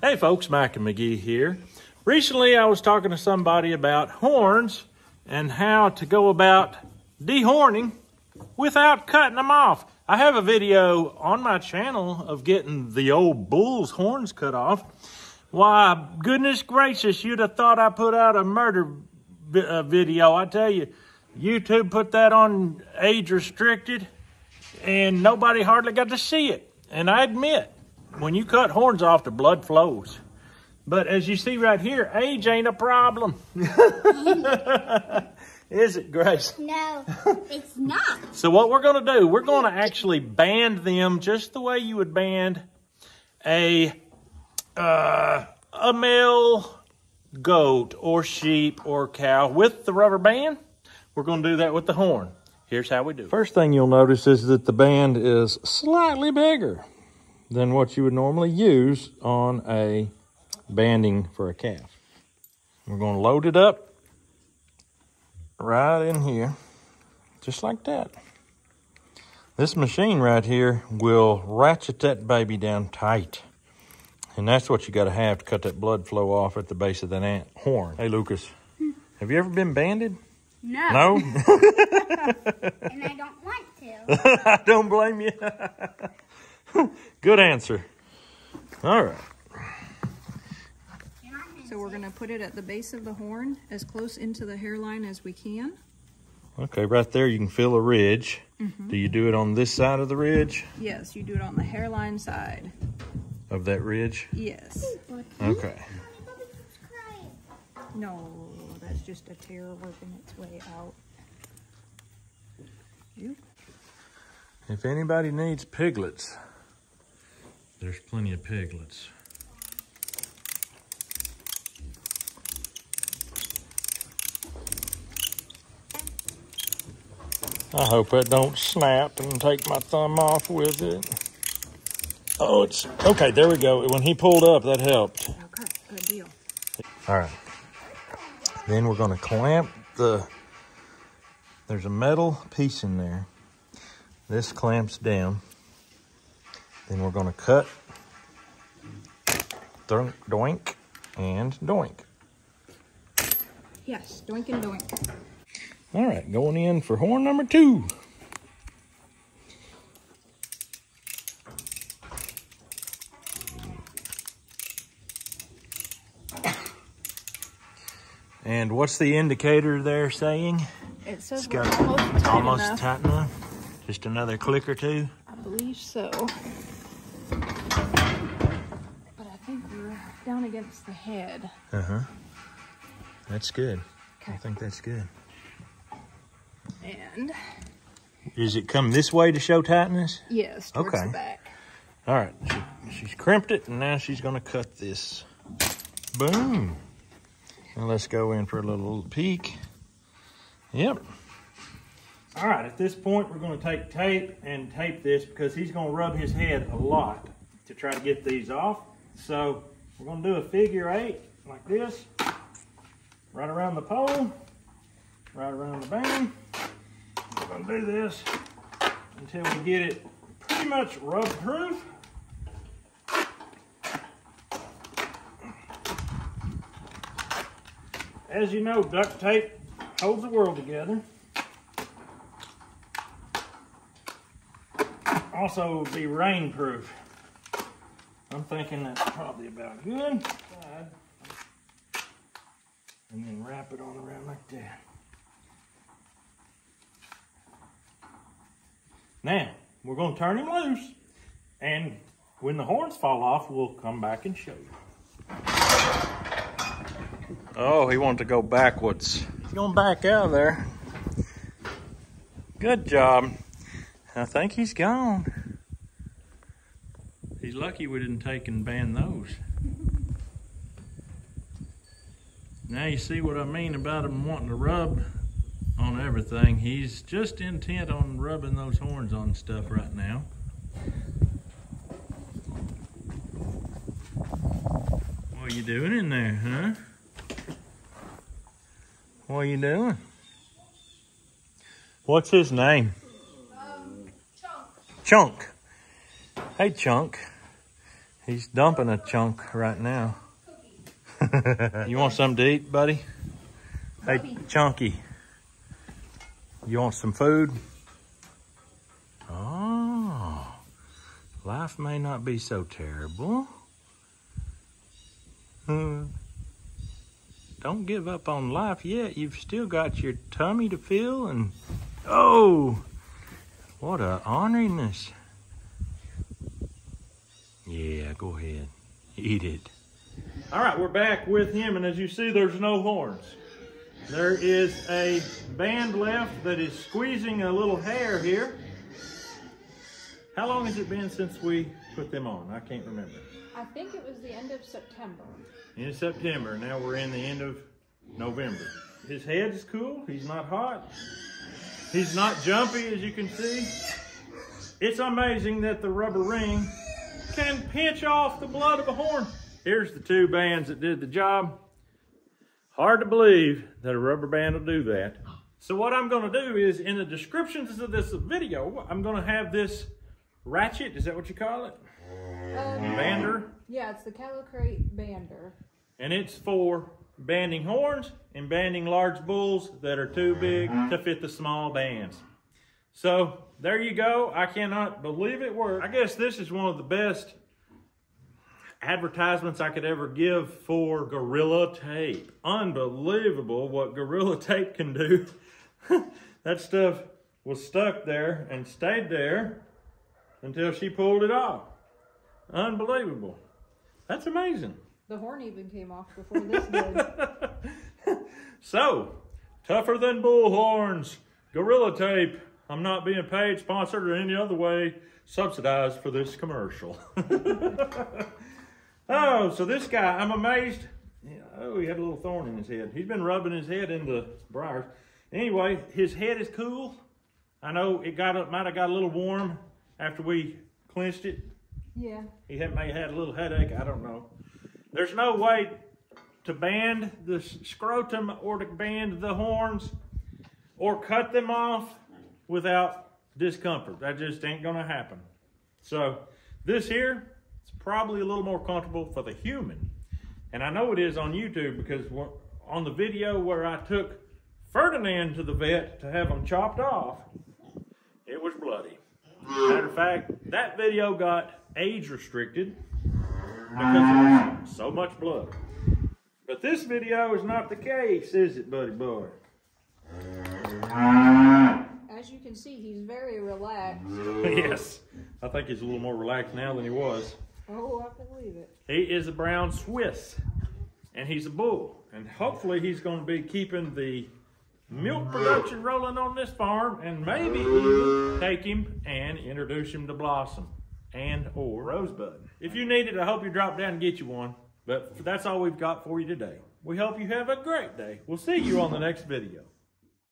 Hey folks, Mike and McGee here. Recently I was talking to somebody about horns and how to go about dehorning without cutting them off. I have a video on my channel of getting the old bull's horns cut off. Why, goodness gracious, you'd have thought I put out a murder video. I tell you, YouTube put that on age restricted and nobody hardly got to see it. And I admit, when you cut horns off, the blood flows. But as you see right here, age ain't a problem. Is it, Grace? No, it's not. So what we're going to do, we're going to actually band them just the way you would band a male goat or sheep or cow with the rubber band. We're going to do that with the horn. Here's how we do it. First thing you'll notice is that the band is slightly bigger than what you would normally use on a banding for a calf. We're going to load it up right in here, just like that. This machine right here will ratchet that baby down tight. And that's what you got to have to cut that blood flow off at the base of that horn. Hey, Lucas, have you ever been banded? No. No? And I don't want to. I don't blame you. Good answer. All right. So we're going to put it at the base of the horn, as close into the hairline as we can. Okay, right there you can feel a ridge. Mm-hmm. Do you do it on this side of the ridge? Yes, you do it on the hairline side. Of that ridge? Yes. Okay. No, that's just a tear working its way out. If anybody needs piglets, there's plenty of piglets. I hope it don't snap and take my thumb off with it. Oh, it's okay. There we go. When he pulled up, that helped. Okay, good deal. All right. Then we're going to clamp there's a metal piece in there. This clamps down. Then we're going to cut, doink, and doink. Yes, doink and doink. All right, going in for horn number 2. And what's the indicator there saying? It says it's got we're almost tight enough. Just another click or two? I believe so. But I think we're down against the head. Uh-huh. That's good. Okay. I think that's good. And does it come this way to show tightness? yes, towards the back. All right, she's crimped it, and now she's going to cut this. Boom. Now let's go in for a little peek. Yep. All right, at this point, we're going to take tape and tape this because he's going to rub his head a lot to try to get these off. So we're going to do a figure 8 like this, right around the pole, right around the band. We're going to do this until we get it pretty much rub proof. As you know, duct tape holds the world together. Also be rain proof. I'm thinking that's probably about good. And then wrap it on around like that. Now, we're going to turn him loose, and when the horns fall off, we'll come back and show you. Oh, he wanted to go backwards. He's going to back out of there. Good job. I think he's gone. He's lucky we didn't take and band those. Now you see what I mean about him wanting to rub on everything. He's just intent on rubbing those horns on stuff right now. What are you doing in there, huh? What are you doing? What's his name? Chunk. Chunk. Hey, Chunk. He's dumping a chunk right now. You want something to eat, buddy? Hey, Chunky. You want some food? Oh, life may not be so terrible. Don't give up on life yet. You've still got your tummy to fill, and oh, what a orneriness. Yeah, go ahead, eat it. All right, we're back with him, and as you see, there's no horns. There is a band left that is squeezing a little hair here. How long has it been since we put them on? I can't remember. I think it was the end of September. In September. Now we're in the end of November. His head is cool. He's not hot. He's not jumpy, as you can see. It's amazing that the rubber ring can pinch off the blood of a horn. Here's the two bands that did the job. Hard to believe that a rubber band will do that. So what I'm going to do is, in the descriptions of this video, I'm going to have this ratchet. Is that what you call it? Bander? Yeah, it's the Callicrate bander. And it's for banding horns and banding large bulls that are too big to fit the small bands. So there you go. I cannot believe it worked. I guess this is one of the best advertisements I could ever give for Gorilla Tape. Unbelievable what Gorilla Tape can do. That stuff was stuck there and stayed there until she pulled it off. Unbelievable. That's amazing. The horn even came off before this did. So, tougher than bull horns, Gorilla Tape. I'm not being paid, sponsored, or any other way subsidized for this commercial. Oh, so this guy, I'm amazed. Oh, he had a little thorn in his head. He's been rubbing his head in the briars. Anyway, his head is cool. I know it might have got a little warm after we cleansed it. Yeah. He may have had a little headache, I don't know. There's no way to band the scrotum or to band the horns or cut them off without discomfort. That just ain't gonna happen. So this here, it's probably a little more comfortable for the human. And I know it is on YouTube because on the video where I took Ferdinand to the vet to have him chopped off, it was bloody. Matter of fact, that video got age restricted because there was so much blood. But this video is not the case, is it, buddy boy? As you can see, he's very relaxed. Yes, I think he's a little more relaxed now than he was. Oh, I believe it. He is a brown Swiss, and he's a bull. And hopefully he's going to be keeping the milk production rolling on this farm, and maybe even take him and introduce him to Blossom and or Rosebud. If you need it, I hope you drop down and get you one. But that's all we've got for you today. We hope you have a great day. We'll see you on the next video.